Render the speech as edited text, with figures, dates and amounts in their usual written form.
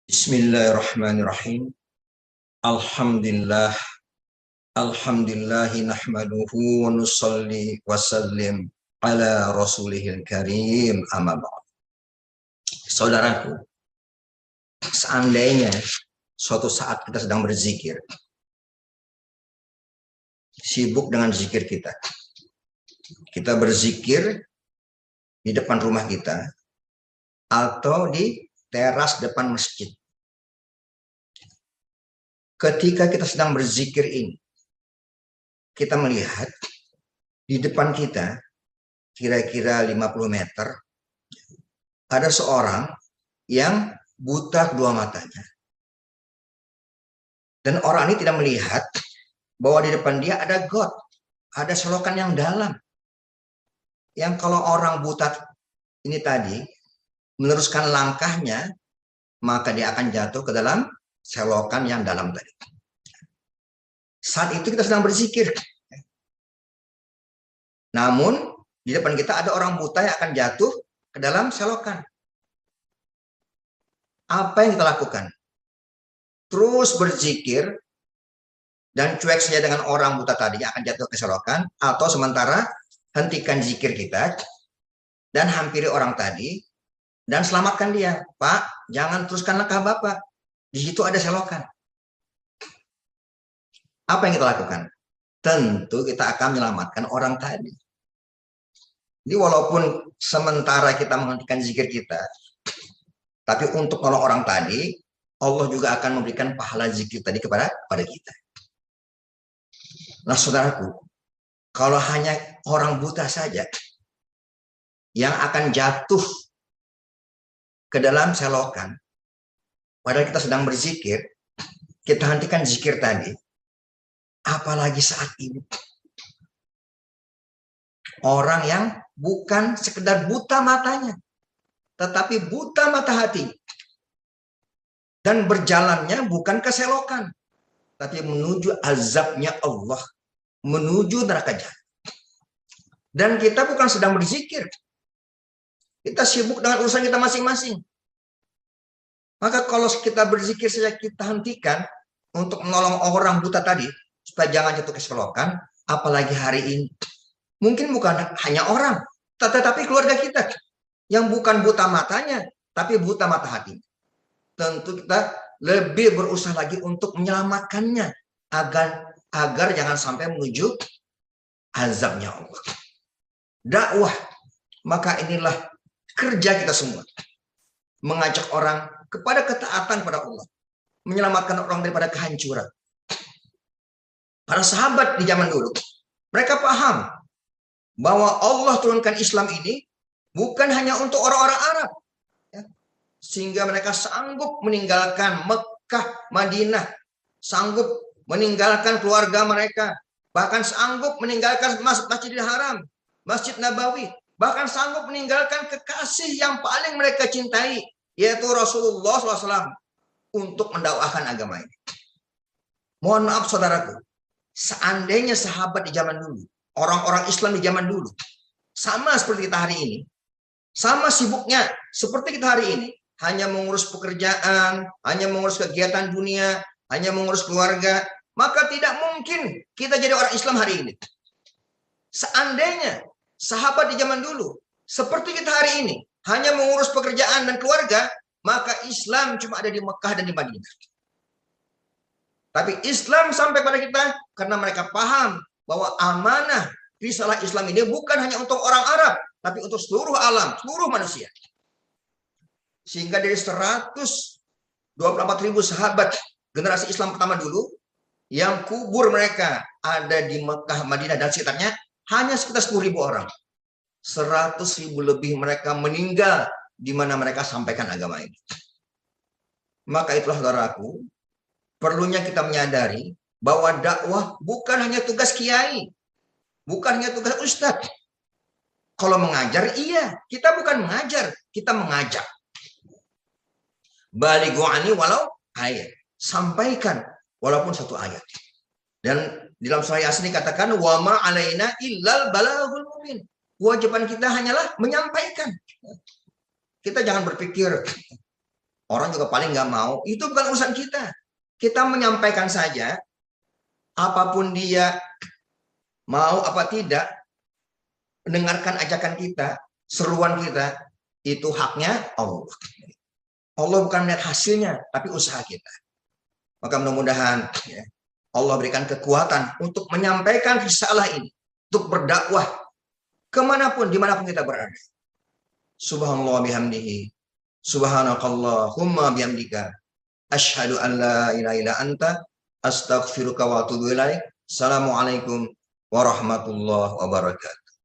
Bismillahirrahmanirrahim. Alhamdulillah. Alhamdulillahi nahmaduhu wa nusalli wa sallim ala rasulihil karim amma ba'd. Saudaraku, seandainya suatu saat kita sedang berzikir, sibuk dengan zikir kita. Kita berzikir di depan rumah kita atau di teras depan masjid. Ketika kita sedang berzikir ini, kita melihat di depan kita, kira-kira 50 meter, ada seorang yang buta kedua matanya. Dan orang ini tidak melihat bahwa di depan dia ada got, ada selokan yang dalam. Yang kalau orang buta ini tadi meneruskan langkahnya, maka dia akan jatuh ke dalam selokan yang dalam tadi. Saat itu kita sedang berzikir. Namun, di depan kita ada orang buta yang akan jatuh ke dalam selokan. Apa yang kita lakukan? Terus berzikir dan cuek saja dengan orang buta tadi yang akan jatuh ke selokan, atau sementara hentikan zikir kita dan hampiri orang tadi dan selamatkan dia. Pak, jangan teruskan langkah Bapak. Di situ ada selokan. Apa yang kita lakukan? Tentu kita akan menyelamatkan orang tadi. Jadi walaupun sementara kita menghentikan zikir kita, tapi untuk nolong orang tadi, Allah juga akan memberikan pahala zikir tadi kepada kita. Nah, saudaraku, kalau hanya orang buta saja yang akan jatuh ke dalam selokan, padahal kita sedang berzikir, kita hentikan zikir tadi, apalagi saat ini. Orang yang bukan sekedar buta matanya, tetapi buta mata hati. Dan berjalannya bukan ke selokan, tapi menuju azabnya Allah, menuju neraka jahanam. Dan kita bukan sedang berzikir. Kita sibuk dengan urusan kita masing-masing. Maka kalau kita berzikir saja kita hentikan untuk menolong orang buta tadi, supaya jangan jatuh ke selokan, apalagi hari ini. Mungkin bukan hanya orang, tetapi keluarga kita yang bukan buta matanya, tapi buta mata hati. Tentu kita lebih berusaha lagi untuk menyelamatkannya agar jangan sampai menuju azabnya Allah. Dakwah, maka inilah kerja kita semua. Mengajak orang kepada ketaatan pada Allah, menyelamatkan orang daripada kehancuran. Para sahabat di zaman dulu, mereka paham bahwa Allah turunkan Islam ini bukan hanya untuk orang-orang Arab, ya. Sehingga mereka sanggup meninggalkan Mekah, Madinah, sanggup meninggalkan keluarga mereka, bahkan sanggup meninggalkan Masjidil Haram, Masjid Nabawi, bahkan sanggup meninggalkan kekasih yang paling mereka cintai, yaitu Rasulullah SAW, untuk mendakwahkan agama ini. Mohon maaf saudaraku, seandainya sahabat di zaman dulu, orang-orang Islam di zaman dulu, sama seperti kita hari ini, sama sibuknya seperti kita hari ini, hanya mengurus pekerjaan, hanya mengurus kegiatan dunia, hanya mengurus keluarga, maka tidak mungkin kita jadi orang Islam hari ini. Seandainya sahabat di zaman dulu, seperti kita hari ini, hanya mengurus pekerjaan dan keluarga, maka Islam cuma ada di Mekah dan di Madinah. Tapi Islam sampai pada kita karena mereka paham bahwa amanah risalah Islam ini bukan hanya untuk orang Arab, tapi untuk seluruh alam, seluruh manusia. Sehingga dari 124.000 sahabat generasi Islam pertama dulu, yang kubur mereka ada di Mekah, Madinah, dan sekitarnya, hanya sekitar 10.000 orang. 100.000 lebih mereka meninggal di mana mereka sampaikan agama ini. Maka itulah saudaraku, perlunya kita menyadari bahwa dakwah bukan hanya tugas kiai, bukan hanya tugas ustadz. Kalau mengajar, iya, kita bukan mengajar, kita mengajak. Balighu anni walau ayat, sampaikan walaupun satu ayat. Dan dalam surah Yasin dikatakan wa ma alaina illal balaghul mubin. Kewajiban kita hanyalah menyampaikan. Kita jangan berpikir Orang juga paling nggak mau. Itu bukan urusan kita. Kita menyampaikan saja, apapun dia mau apa tidak, mendengarkan ajakan kita, seruan kita, itu haknya Allah. Allah bukan melihat hasilnya, tapi usaha kita. Maka mudah-mudahan ya, Allah berikan kekuatan untuk menyampaikan risalah ini, untuk berdakwah kemanapun, dimanapun kita berada. Subhanallah bihamdihi, subhanakallahumma bihamdika, asyhadu an la ilaha illa anta, astaghfiruka wa atubu ilaik. Assalamualaikum warahmatullahi wabarakatuh.